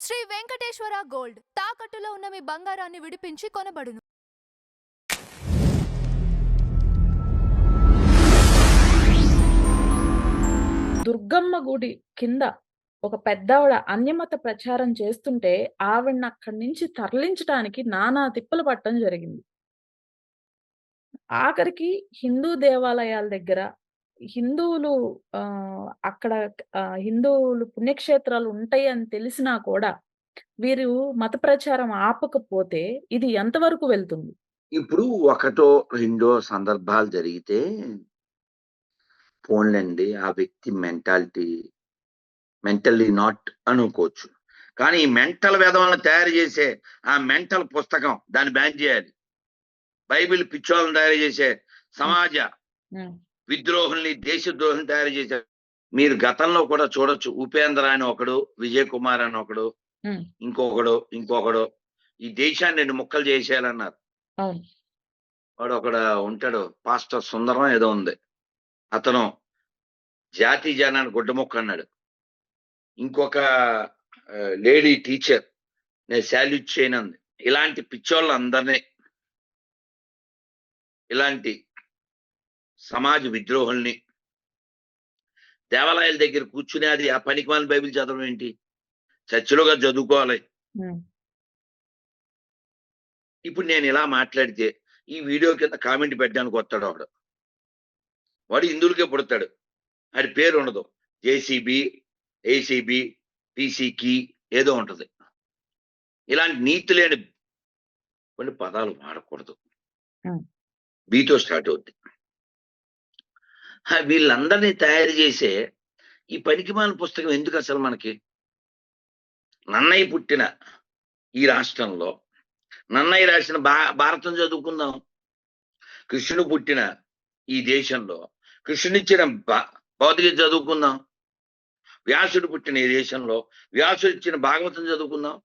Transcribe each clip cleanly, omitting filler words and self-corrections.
Shri Venkateswara gold తాకట్టులో ఉన్న మీ బంగారాన్ని విడిపించి కొనబడును. దుర్గమ్మ గుడి కింద ఒక పెద్దావిడ అన్యమత ప్రచారం చేస్తుంటే ఆవిడని అక్కడి నుంచి తరలించటానికి నానా తిప్పలు పట్టడం జరిగింది. ఆఖరికి హిందూ దేవాలయాల దగ్గర హిందువులు అక్కడ హిందువులు పుణ్యక్షేత్రాలు ఉంటాయి అని తెలిసినా కూడా వీరు మత ప్రచారం ఆపకపోతే ఇది ఎంతవరకు వెళ్తుంది? ఇప్పుడు ఒకటో, రెండో సందర్భాలు జరిగితే పోన్లెండి. ఆ వ్యక్తి మెంటల్లీ నాట్ అనుకోవచ్చు. కానీ ఈ మెంటల్ వెధవలను తయారు చేసే ఆ మెంటల్ పుస్తకం దాన్ని బ్యాన్ చేయాలి. బైబిల్ పిచ్చోళ్ళని తయారు చేసే సమాజ విద్రోహుల్ని, దేశద్రోహుల్ని తయారు చేసే మీరు గతంలో కూడా చూడొచ్చు. ఉపేంద్ర అని ఒకడు, విజయ్ కుమార్ అని ఒకడు, ఇంకొకడు ఈ దేశాన్ని 2 ముక్కలు చేసేయాలన్నారు. వాడు ఒకడు ఉంటాడు, పాస్టర్ సుందరం ఏదో ఉంది, అతను జాతి జనాన్ని గుడ్డముక్క అన్నాడు. ఇంకొక లేడీ టీచర్ నేను శాల్యూట్ చేయనంది. ఇలాంటి పిచ్చోళ్ళందరినీ, ఇలాంటి సమాజ విద్రోహుల్ని దేవాలయాల దగ్గర కూర్చుని అది ఆ పనికిమాలిన బైబిల్ చదవడం ఏంటి? చర్చిలోగా చదువుకోవాలి. ఇప్పుడు నేను ఇలా మాట్లాడితే ఈ వీడియో కింద కామెంట్ పెట్టడానికి వస్తాడు వాడు హిందువులకే పుడతాడు, వాడి పేరు ఉండదు. జేసీబీ, ఏసీబీ, పీసీకి ఏదో ఉంటది. ఇలాంటి నీతి లేని కొన్ని పదాలు వాడకూడదు. బీతో స్టార్ట్ అవుద్ది. వీళ్ళందరినీ తయారు చేసే ఈ పనికిమాలిన పుస్తకం ఎందుకు అసలు మనకి? నన్నయ్య పుట్టిన ఈ రాష్ట్రంలో నన్నయ్య రాసిన భారతం చదువుకుందాం. కృష్ణుడు పుట్టిన ఈ దేశంలో కృష్ణునిచ్చిన భౌతిక చదువుకుందాం. వ్యాసుడు పుట్టిన ఈ దేశంలో వ్యాసుడు ఇచ్చిన భాగవతం చదువుకుందాం.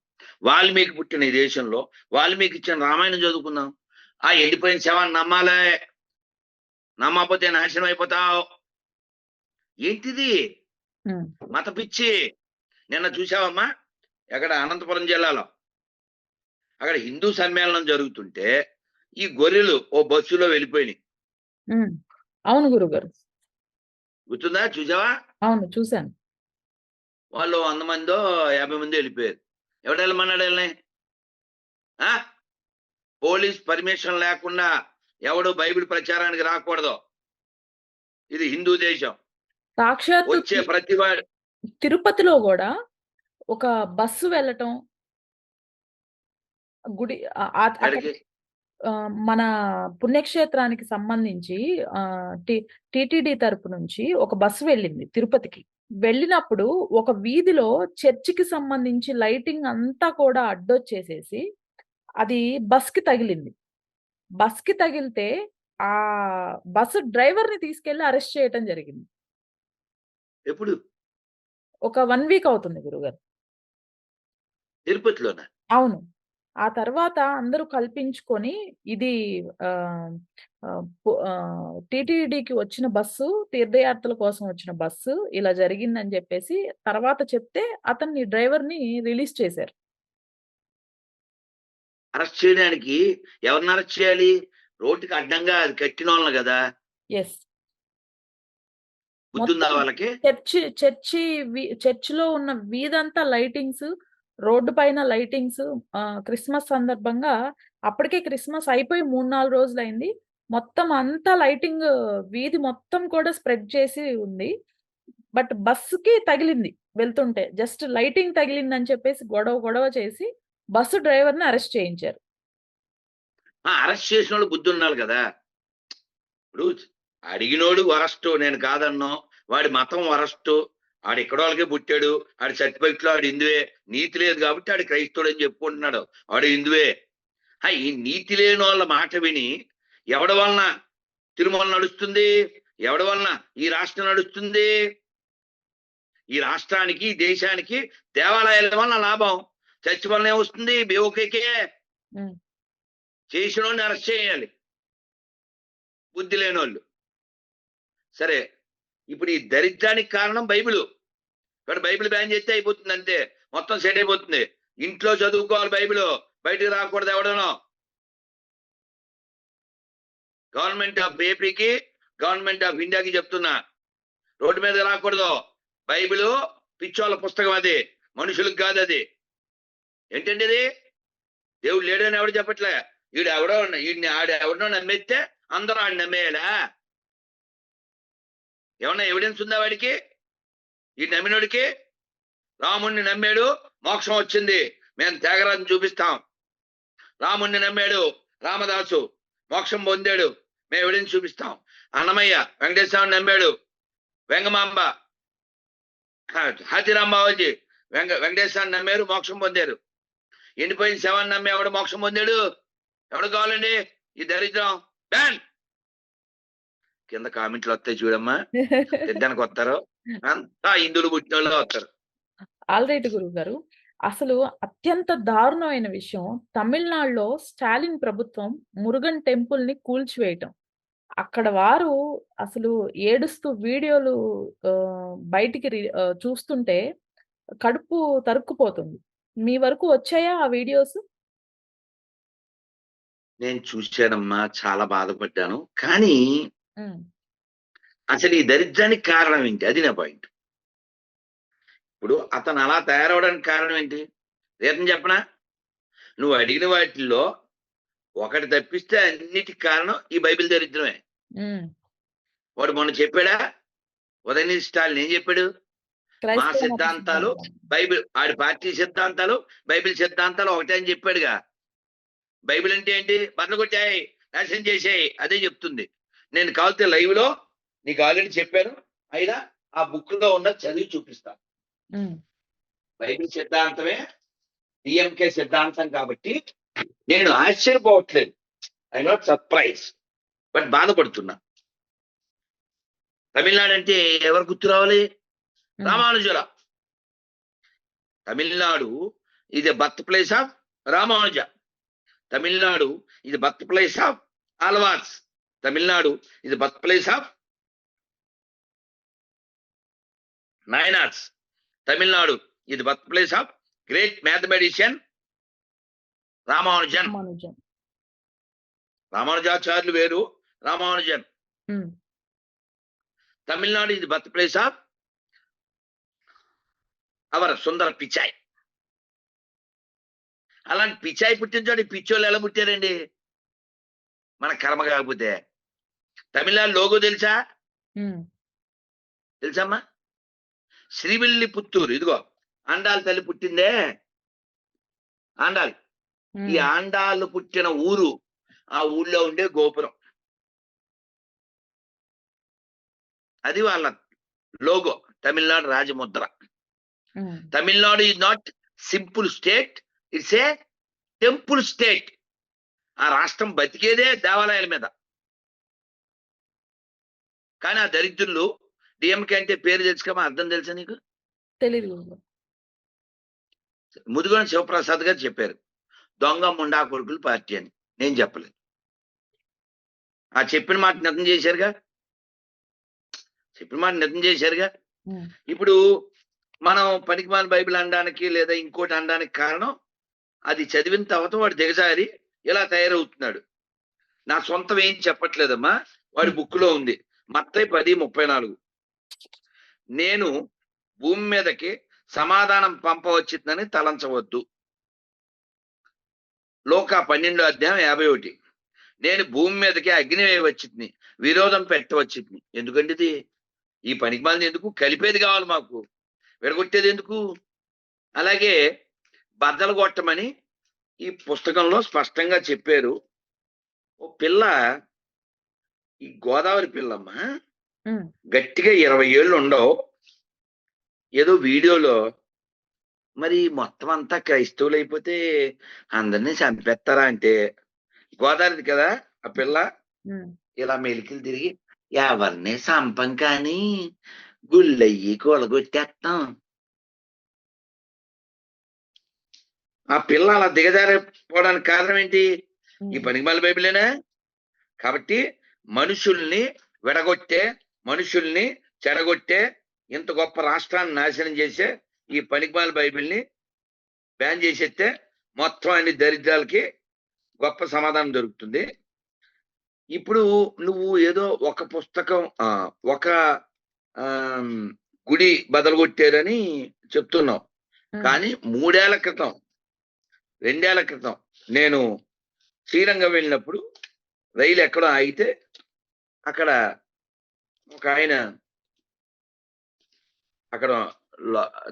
వాల్మీకి పుట్టిన ఈ దేశంలో వాల్మీకి ఇచ్చిన రామాయణం చదువుకుందాం. ఆ ఎండిపోయిన శవాన్ని నమ్మాలే, నమ్మకపోతే నాశనం అయిపోతావు. ఏంటిది మత పిచ్చి? నిన్న చూసావమ్మా, ఎక్కడ అనంతపురం జిల్లాలో అక్కడ హిందూ సమ్మేళనం జరుగుతుంటే ఈ గొర్రెలు ఓ బస్సులో వెళ్ళిపోయినాయి. అవును గురుగారు, గుర్తుందా? చూసావా? అవును, చూశాను. వాళ్ళు 100 మందో 50 మంది వెళ్ళిపోయారు. ఎవడు వెళ్ళమన్నాడు వెళ్ళని? పోలీస్ పర్మిషన్ లేకుండా ఎవడు బైబిల్ ప్రచారానికి రాకూడదు. ఇది హిందూ దేశం. సాక్షాత్ వచ్చే ప్రతి వాడు తిరుపతిలో కూడా ఒక బస్సు వెళ్ళటం, గుడి మన పుణ్యక్షేత్రానికి సంబంధించి టిటిడి తరపు నుంచి ఒక బస్సు వెళ్ళింది తిరుపతికి. వెళ్ళినప్పుడు ఒక వీధిలో చర్చికి సంబంధించి లైటింగ్ అంతా కూడా అడ్డొచ్చేసేసి అది బస్ కి తగిలింది. బస్ కి తగిలితే ఆ బస్సు డ్రైవర్ ని తీసుకెళ్లి అరెస్ట్ చేయటం జరిగింది. ఎప్పుడు? ఒక 1 వీక్ అవుతుంది గురుగారు. తిరుపతిలోనా? అవును. ఆ తర్వాత అందరూ కల్పించుకొని ఇది టీటీడీకి వచ్చిన బస్సు, తీర్థయాత్రల కోసం వచ్చిన బస్సు ఇలా జరిగిందని చెప్పేసి తర్వాత చెప్తే అతన్ని డ్రైవర్‌ని రిలీజ్ చేశారు. అరెస్ట్ చేయడానికి ఎవరిని అరెస్ట్ చేయాలి? రోడ్డుకి అడ్డంగా అది కట్టినోళ్ళను కదా. యెస్. గుర్తుందా వాళ్ళకి? చర్చిలో ఉన్న వీధంతా లైటింగ్స్, రోడ్డు పైన లైటింగ్స్. క్రిస్మస్ సందర్భంగా అప్పటికే క్రిస్మస్ అయిపోయి 3, 4 రోజులైంది. మొత్తం అంతా లైటింగ్ వీధి మొత్తం కూడా స్ప్రెడ్ చేసి ఉంది. బట్ బస్సుకి తగిలింది వెళ్తుంటే. జస్ట్ లైటింగ్ తగిలిందని చెప్పేసి గొడవ చేసి బస్సు డ్రైవర్‌ని అరెస్ట్ చేయించారు. అరెస్ట్ చేసినోళ్ళు బుద్ధి ఉండాలి కదా. ఇప్పుడు అడిగినోడు వరస్టు, నేను కాదన్నో. వాడి మతం వరస్టు, ఆడు ఎక్కడోళ్ళకే పుట్టాడు, ఆడి సర్టిఫికెట్ లో ఆడు హిందువే. నీతి లేదు కాబట్టి ఆడు క్రైస్తవుడు అని చెప్పుకుంటున్నాడు, ఆడు హిందువే. ఈ నీతి లేని వాళ్ళ మాట విని ఎవడి వలన తిరుమల నడుస్తుంది? ఎవడి వలన ఈ రాష్ట్రం నడుస్తుంది? ఈ రాష్ట్రానికి, దేశానికి దేవాలయాల వలన లాభం. చర్చి వలన ఏమొస్తుంది? బేవకేకే. చేసిన వాళ్ళని అరెస్ట్ చేయాలి, బుద్ధి లేని వాళ్ళు. సరే, ఇప్పుడు ఈ దరిద్రానికి కారణం బైబిల్. ఇక్కడ బైబిల్ బ్యాన్ చేస్తే అయిపోతుంది అంతే. మొత్తం సెట్ అయిపోతుంది. ఇంట్లో చదువుకోవాలి బైబిల్, బయటికి రాకూడదు ఎవడనో. గవర్నమెంట్ ఆఫ్ ఏపీకి, గవర్నమెంట్ ఆఫ్ ఇండియాకి చెప్తున్నా, రోడ్డు మీద రాకూడదు. బైబిల్ పిచ్చోళ్ళ పుస్తకం, అది మనుషులకు కాదు. అది ఏంటండి ఇది? దేవుడు లేడని ఎవడు చెప్పట్లే. వీడిని ఎవడో నమ్మేస్తే అందరూ ఆడు నమ్మేయాలా? ఏమన్నా ఎవిడెన్స్ ఉందా వాడికి? ఈ నమ్మినోడికి? రాముణ్ణి నమ్మాడు, మోక్షం వచ్చింది, మేము త్యాగరాజుని చూపిస్తాం. రాముణ్ణి నమ్మాడు రామదాసు, మోక్షం పొందాడు, మేము ఎవిడెన్స్ చూపిస్తాం. అన్నమయ్య వెంకటేశ్వరని నమ్మాడు, వెంగమాంబ, హాతిరాంబావాజీ వెంకటేశ్వరాన్ని నమ్మారు, మోక్షం పొందారు. ఎండిపోయిన శవాన్ని నమ్మి ఎవడు మోక్షం పొందాడు? ఎవడు కావాలండి ఈ దరిద్రం? బ్యాన్. కింద కామెంట్లు వస్తాయి చూడమ్మా, తిడ్డానికి వస్తారు, అంతా హిందువులు పుట్టిన వాళ్ళు వస్తారు. ఆల్రైట్ గురువు గారు, అసలు అత్యంత దారుణమైన విషయం, తమిళనాడులో స్టాలిన్ ప్రభుత్వం మురుగన్ టెంపుల్ ని కూల్చివేయటం. అక్కడ వారు అసలు ఏడుస్తూ వీడియోలు బయటికి చూస్తుంటే కడుపు తరుక్కుపోతుంది. మీ వరకు వచ్చాయా ఆ వీడియోస్? నేను చూశానమ్మా, చాలా బాధపడ్డాను. కానీ అసలు ఈ దరిద్రానికి కారణం ఏంటి? అది నా పాయింట్. ఇప్పుడు అతను అలా తయారవడానికి కారణం ఏంటి? రేతం చెప్పనా? నువ్వు అడిగిన వాటిల్లో ఒకటి తప్పిస్తే అన్నిటికి కారణం ఈ బైబిల్ దరిద్రమే. వాడు మొన్న చెప్పాడా? ఉదయనిధి స్టాలిన్ ఏం చెప్పాడు? మా సిద్ధాంతాలు బైబిల్, ఆడి పార్టీ సిద్ధాంతాలు బైబిల్ సిద్ధాంతాలు ఒకటే అని చెప్పాడుగా. బైబిల్ అంటే ఏంటి? బట్టలు కొట్టాయి, నాశనం చేసాయి, అదే చెప్తుంది. నేను కావాలంటే లైవ్ లో నీకు ఆల్రెడీ చెప్పాను, అయినా ఆ బుక్ లో ఉన్న చదివి చూపిస్తాను. బైబిల్ సిద్ధాంతమే డిఎంకే సిద్ధాంతం కాబట్టి నేను ఆశ్చర్యపోవట్లేదు. ఐ నాట్ సర్ప్రైజ్, బట్ బాధపడుతున్నా. తమిళనాడు అంటే ఎవరు గుర్తు రావాలి? రామానుజుల. తమిళనాడు ఇది birth place of Ramanuja. Tamil Nadu ఇది birth place of Alvars. Tamil Nadu ఇది birth place of Nayanars. Tamil Nadu ఇది birth place of great mathematician Ramanujan. రామానుజాచార్యులు వేరు, రామానుజన్. తమిళనాడు ఇది birth place of our Sundar Pichai. అలాంటి పిచాయ్ పుట్టిన చోట పిచ్చోళ్ళు ఎలా పుట్టారండి? మన కర్మ కాకపోతే. తమిళనాడు లోగో తెలుసా? తెలుసమ్మా? శ్రీవిల్లి పుత్తూరు. ఇదిగో ఆండాళ్ళ తల్లి పుట్టిందే, ఆండాళ్. ఈ ఆండాళ్ళు పుట్టిన ఊరు, ఆ ఊళ్ళో ఉండే గోపురం, అది వాళ్ళ లోగో. తమిళనాడు రాజముద్ర. Tamil Nadu is not simple state, it's a temple state. ఆ రాష్ట్రం బతికేదే దేవాలయాల మీద. కానీ ఆ దరిద్రులు డిఎంకే అంటే పేరు తెలుసుకమా, అర్థం తెలుసా నీకు? తెలీదు. ముదిగోని శివప్రసాద్ గారు చెప్పారు, దొంగ ముండా కొడుకులు పార్టీ అని. నేను చెప్పలేదు. ఆ చెప్పిన మాట నిజం చేశారుగా, చెప్పిన మాట నిజం చేశారుగా. ఇప్పుడు మనం పనికిమాల బైబిల్ అనడానికి లేదా ఇంకోటి అనడానికి కారణం, అది చదివిన తర్వాత వాడు దిగజారి ఇలా తయారవుతున్నాడు. నా సొంతం ఏం చెప్పట్లేదమ్మా, వాడి బుక్ లో ఉంది. మత్తయి 10:34. నేను భూమి మీదకి సమాధానం పంపవచ్చిందని తలంచవద్దు. లోకా 12:51. నేను భూమి మీదకి అగ్ని వేయవచ్చింది, విరోధం పెట్టవచ్చింది. ఎందుకంటే ఇది ఈ పనికిమాలింది ఎందుకు? కలిపేది కావాలి మాకు, విడగొట్టేది ఎందుకు? అలాగే బద్దలు కొట్టమని ఈ పుస్తకంలో స్పష్టంగా చెప్పారు. ఓ పిల్ల, ఈ గోదావరి పిల్లమ్మ, గట్టిగా 20 ఏళ్ళు ఉండవు. ఏదో వీడియోలో మరి మొత్తం అంతా క్రైస్తవులు అయిపోతే అందరినీ చంపేస్తారా అంటే, గోదావరిది కదా ఆ పిల్ల, ఇలా మెలికలు తిరిగి ఎవరిని సంపం కానీ గుళ్ళయ్యి కూలగొట్టేస్తాం. ఆ పిల్ల అలా దిగజారిపోవడానికి కారణం ఏంటి? ఈ పనికిమాల బైబిలేనా? కాబట్టి మనుషుల్ని విడగొట్టే, మనుషుల్ని చెడగొట్టే, ఇంత గొప్ప రాష్ట్రాన్ని నాశనం చేసే ఈ పనికిమాల బైబిల్ని బ్యాన్ చేసేస్తే మొత్తం అన్ని దరిద్రాలకి గొప్ప సమాధానం దొరుకుతుంది. ఇప్పుడు నువ్వు ఏదో ఒక పుస్తకం ఒక గుడి బదలుగొట్టారని చెప్తున్నావు. కానీ 3 ఏళ్ల క్రితం 2 ఏళ్ల క్రితం నేను శ్రీరంగం వెళ్ళినప్పుడు రైలు ఎక్కడో ఆగితే అక్కడ ఒక ఆయన అక్కడ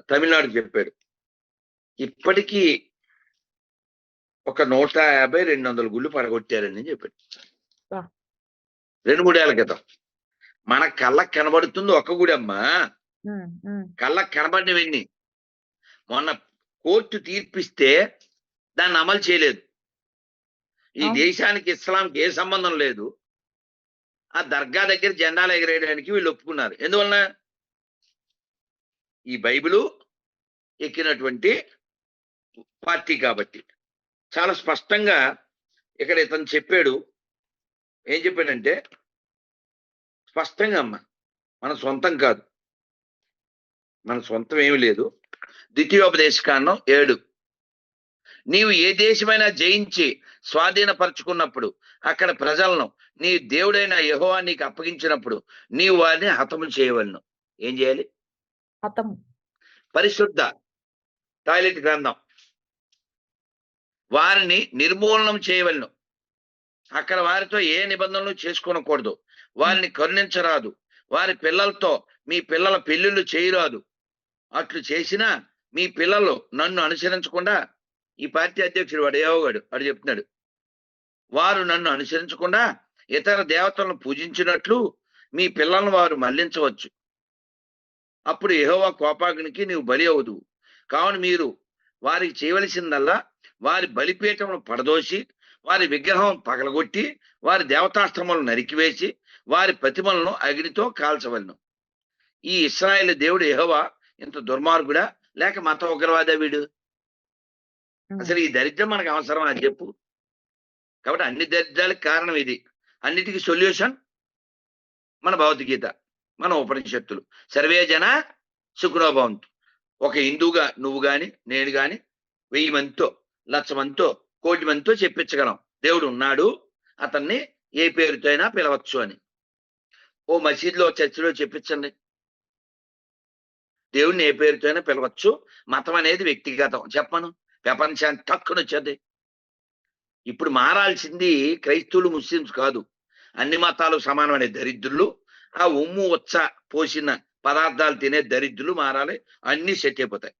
తమిళనాడు చెప్పాడు, ఇప్పటికీ ఒక 150-200 గుళ్ళు పడగొట్టారని చెప్పాడు. 2-3 ఏళ్ల క్రితం. మన కళ్ళకు కనబడుతుంది ఒక్క గుడి అమ్మా, కళ్ళకు కనబడినవన్నీ. మొన్న కోర్టు తీర్పిస్తే దాన్ని అమలు చేయలేదు. ఈ దేశానికి ఇస్లాంకి ఏ సంబంధం లేదు. ఆ దర్గా దగ్గర జెండాలు ఎగరేయడానికి వీళ్ళు ఒప్పుకున్నారు. ఎందువలన? ఈ బైబిలు ఎక్కినటువంటి పార్టీ కాబట్టి. చాలా స్పష్టంగా ఇక్కడ ఇతను చెప్పాడు. ఏం చెప్పాడంటే, స్పష్టంగా అమ్మ, మన సొంతం కాదు, మన సొంతం ఏమి లేదు. ద్వితీయోపదేశకాండం 7, నీవు ఏ దేశమైనా జయించి స్వాధీనపరుచుకున్నప్పుడు అక్కడ ప్రజలను నీ దేవుడైన యెహోవా నీకు అప్పగించినప్పుడు నీవు వారిని హతము చేయవలను. ఏం చేయాలి? హతము. పరిశుద్ధ టాయిలెట్ గ్రంథం. వారిని నిర్మూలనం చేయవలను. అక్కడ వారితో ఏ నిబంధనలు చేసుకోనకూడదు. వారిని కరుణించరాదు. వారి పిల్లలతో మీ పిల్లల పెళ్లిళ్ళు చేయరాదు. అట్లు చేసినా మీ పిల్లలు నన్ను అనుసరించకుండా, ఈ పార్టీ అధ్యక్షుడు వాడు యెహోవాడు వాడు చెప్తున్నాడు, వారు నన్ను అనుసరించకుండా ఇతర దేవతలను పూజించినట్లు మీ పిల్లలను వారు మళ్లించవచ్చు. అప్పుడు యెహోవా కోపాగ్నికి నీవు బలి అవుదువు. కావున మీరు వారికి చేయవలసిందల్లా వారి బలిపీఠమును పడదోసి వారి విగ్రహం పగలగొట్టి వారి దేవతాస్త్రములను నరికివేసి వారి ప్రతిమలను అగ్నితో కాల్చవలను. ఈ ఇశ్రాయేలు దేవుడు యెహోవా ఇంత దుర్మార్గుడా లేక మత ఉగ్రవాదా వీడు? అసలు ఈ దరిద్రం మనకు అవసరం అని చెప్పు. కాబట్టి అన్ని దరిద్రాలకు కారణం ఇది. అన్నిటికీ సొల్యూషన్ మన భగవద్గీత, మన ఉపనిషత్తులు. సర్వే జన సుఖినో భవంతు. ఒక హిందువుగా నువ్వు గాని నేను గాని 1000 మందితో 1,00,000 మందితో 1,00,00,000 మందితో చెప్పించగలం దేవుడు ఉన్నాడు, అతన్ని ఏ పేరుతో అయినా పిలవచ్చు అని. ఓ మసీదులో చర్చిలో చెప్పించండి, దేవుడిని ఏ పేరుతో అయినా పిలవచ్చు, మతం అనేది వ్యక్తిగతం చెప్పను, ప్రపంచానికి తక్కువ వచ్చేది. ఇప్పుడు మారాల్సింది క్రైస్తవులు ముస్లిమ్స్ కాదు, అన్ని మతాలు సమానమనే దరిద్రులు, ఆ ఉమ్ము ఉచ్చ పోసిన పదార్థాలు తినే దరిద్రులు మారాలి. అన్ని సెట్ అయిపోతాయి.